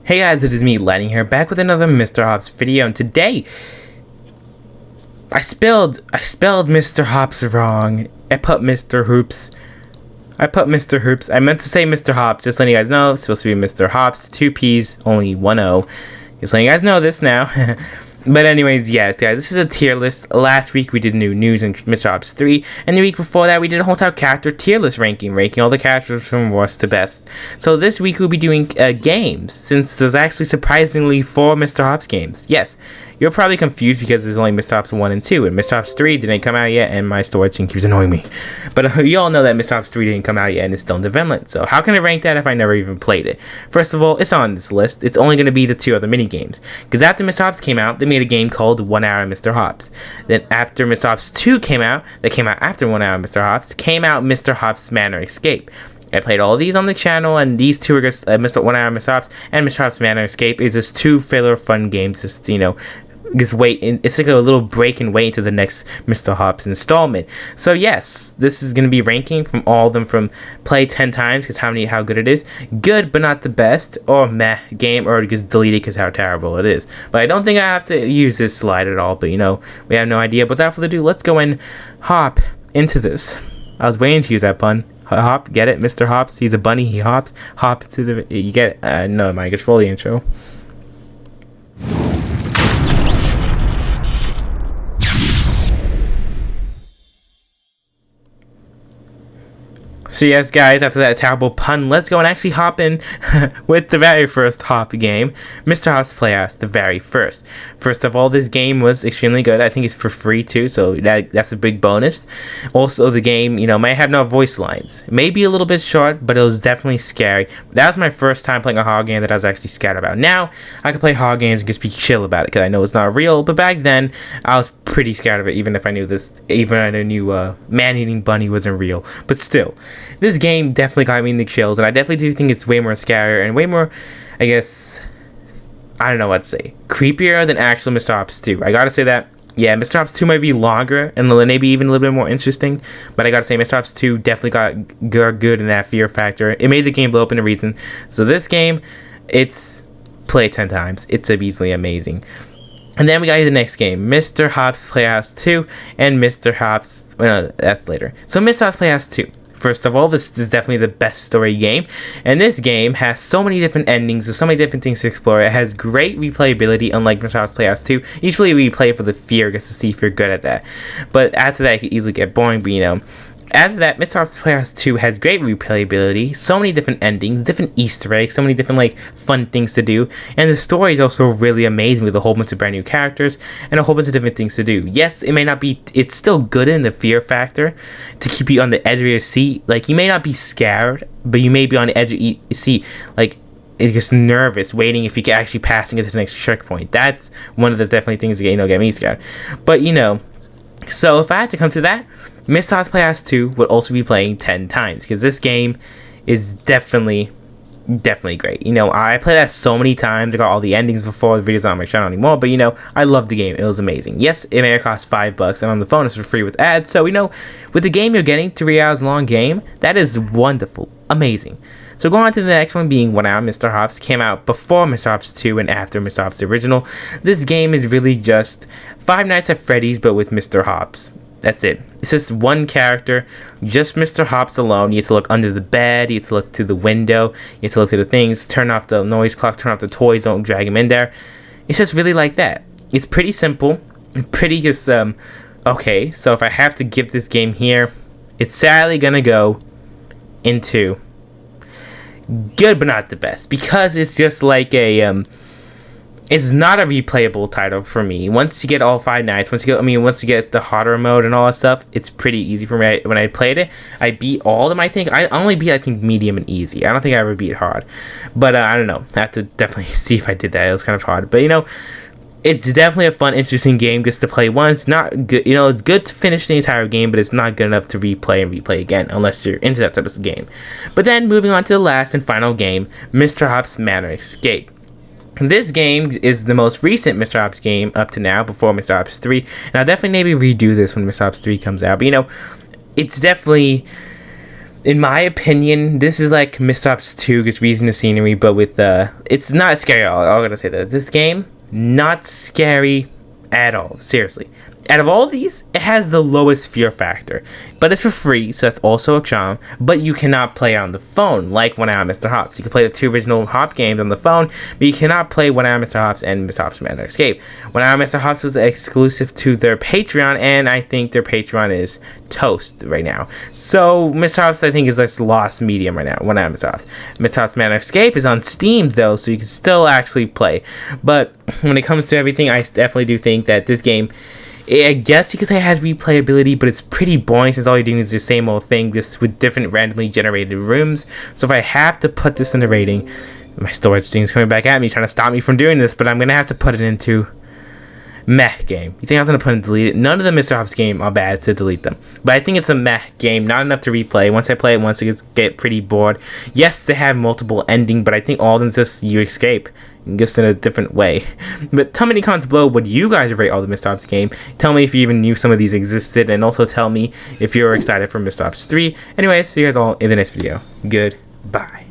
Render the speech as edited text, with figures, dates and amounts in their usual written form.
Hey guys, it is me, Lightning here, back with another Mr. Hopps video, and today I spelled Mr. Hopps wrong. I put Mr. Hopps. I meant to say Mr. Hopps, just letting you guys know. It's supposed to be Mr. Hopps, 2 P's, only 1 O. Just letting you guys know this now. But anyways, yes, guys, this is a tier list. Last week we did new news in Mr. Hopps 3, and the week before that we did a whole entire character tier list ranking all the characters from worst to best. So this week we'll be doing games, since there's actually surprisingly 4 Mr. Hopps games. Yes, you're probably confused because there's only Mr. Hopps 1 and 2, and Mr. Hopps 3 didn't come out yet, and my storage keeps annoying me. But you all know that Mr. Hopps 3 didn't come out yet, and it's still in development, so how can I rank that if I never even played it? First of all, it's on this list. It's only going to be the 2 other mini games, because after Mr. Hopps came out, they made a game called 1 Hour Mr. Hopps. Then after Mr. Hopps 2 came out, that came out after 1 Hour Mr. Hopps, came out Mr. Hopps Manor Escape. I played all these on the channel, and these two are just Mr. 1 Hour Mr. Hopps and Mr. Hopps Manor Escape is just 2 filler fun games, just, you know, just wait. It's like a little break and wait into the next Mr. Hopps installment. So yes, this is gonna be ranking from all of them from play 10 times because how good it is, good but not the best, or meh game, or just delete it because how terrible it is. But I don't think I have to use this slide at all. But you know, we have no idea. But without further ado, let's go and hop into this. I was waiting to use that pun. Hop, get it, Mr. Hopps. He's a bunny. He hops. Hop into the. You get it. No, Mike. It's for the intro. So yes, guys, after that terrible pun, let's go and actually hop in with the very first Hop game, Mr. Hopps Playhouse, the very first. First of all, this game was extremely good. I think it's for free too, so that's a big bonus. Also, the game, you know, might have no voice lines. Maybe a little bit short, but it was definitely scary. That was my first time playing a horror game that I was actually scared about. Now, I can play horror games and just be chill about it because I know it's not real, but back then, I was pretty scared of it, even if I knew man-eating bunny wasn't real. But still, this game definitely got me in the chills, and I definitely do think it's way more scarier and way more, I guess, I don't know what to say, creepier than actual Mr. Hopps 2. I gotta say that. Yeah, Mr. Hopps 2 might be longer and maybe even a little bit more interesting, but I gotta say Mr. Hopps 2 definitely got good in that fear factor. It made the game blow up in a reason. So this game, it's play 10 times. It's easily amazing. And then we got the next game, Mr. Hopps Playhouse 2 and Mr. Hopps, well, no, that's later. So Mr. Hopps Playhouse 2. First of all, this is definitely the best story game, and this game has so many different endings, so many different things to explore. It has great replayability, unlike Mr. Hopps Playhouse 2. Usually we play for the fear, just to see if you're good at that. But after that, it can easily get boring, but you know. After that, Mr. Hopps Playhouse 2 has great replayability, so many different endings, different Easter eggs, so many different like fun things to do, and the story is also really amazing with a whole bunch of brand new characters and a whole bunch of different things to do. Yes, it may not be, it's still good in the fear factor to keep you on the edge of your seat. Like, you may not be scared, but you may be on the edge of your seat, like, it's just nervous, waiting if you can actually passing it to the next checkpoint. That's one of the definitely things that, you know, get me scared. But you know, so if I had to come to that, Mr. Hopps Playhouse 2 would also be playing 10 times because this game is definitely great. You know, I played that so many times. I got all the endings before. The video's not on my channel anymore, but you know, I love the game. It was amazing. Yes, it may have cost $5, and on the phone it's for free with ads. So you know, with the game you're getting, 3 hours long game, that is wonderful, amazing. So going on to the next one, being 1 Hour Mr. Hopps, came out before Mr. Hopps 2 and after Mr. Hopps the original. This game is really just Five Nights at Freddy's, but with Mr. Hopps. That's it. It's just one character, just Mr. Hopps alone. You have to look under the bed, you have to look to the window, you have to look to the things, turn off the noise clock, turn off the toys, don't drag him in there. It's just really like that. It's pretty simple, pretty just, okay, so if I have to give this game here, it's sadly gonna go into good but not the best, because it's just like a, it's not a replayable title for me. Once you get all 5 nights, once you get the harder mode and all that stuff, it's pretty easy for me. When I played it, I beat all of them, I think. I only beat, I think, medium and easy. I don't think I ever beat hard. But, I don't know. I have to definitely see if I did that. It was kind of hard. But, you know, it's definitely a fun, interesting game just to play once. Not good, you know, it's good to finish the entire game, but it's not good enough to replay again, unless you're into that type of game. But then, moving on to the last and final game, Mr. Hopps Manor Escape. This game is the most recent Mr. Hopps game up to now, before Mr. Hopps 3, and I'll definitely maybe redo this when Mr. Hopps 3 comes out, but you know, it's definitely in my opinion, this is like Mr. Hopps 2 gets reason the scenery, but with it's not scary at all. I'm gonna say that this game not scary at all. Seriously, out of all these, it has the lowest fear factor, but it's for free, so that's also a charm. But you cannot play on the phone like One Eye on Mr. Hopps. You can play the 2 original Hop games on the phone, but you cannot play One Eye on Mr. Hopps and Mr. Hopps Manor Escape. One Eye on Mr. Hopps was exclusive to their Patreon, and I think their Patreon is toast right now. So Mr. Hopps, I think, is like lost medium right now. One Eye on Mr. Hopps. Mr. Hopps Manor Escape is on Steam though, so you can still actually play. But when it comes to everything, I definitely do think that this game, I guess you could say it has replayability, but it's pretty boring since all you're doing is the same old thing, just with different randomly generated rooms. So if I have to put this in the rating, my storage thing's coming back at me, trying to stop me from doing this, but I'm going to have to put it into meh game. You think I was going to put it and delete it? None of the Mr. Hopps game are bad to delete them, but I think it's a meh game, not enough to replay. Once I play it once, it get pretty bored. Yes, they have multiple endings, but I think all of them just you escape, just in a different way. But tell me in the comments below, what you guys rate all the Mr. Hopps game. Tell me if you even knew some of these existed, and also tell me if you're excited for Mr. Hopps 3. Anyways, see you guys all in the next video. Goodbye.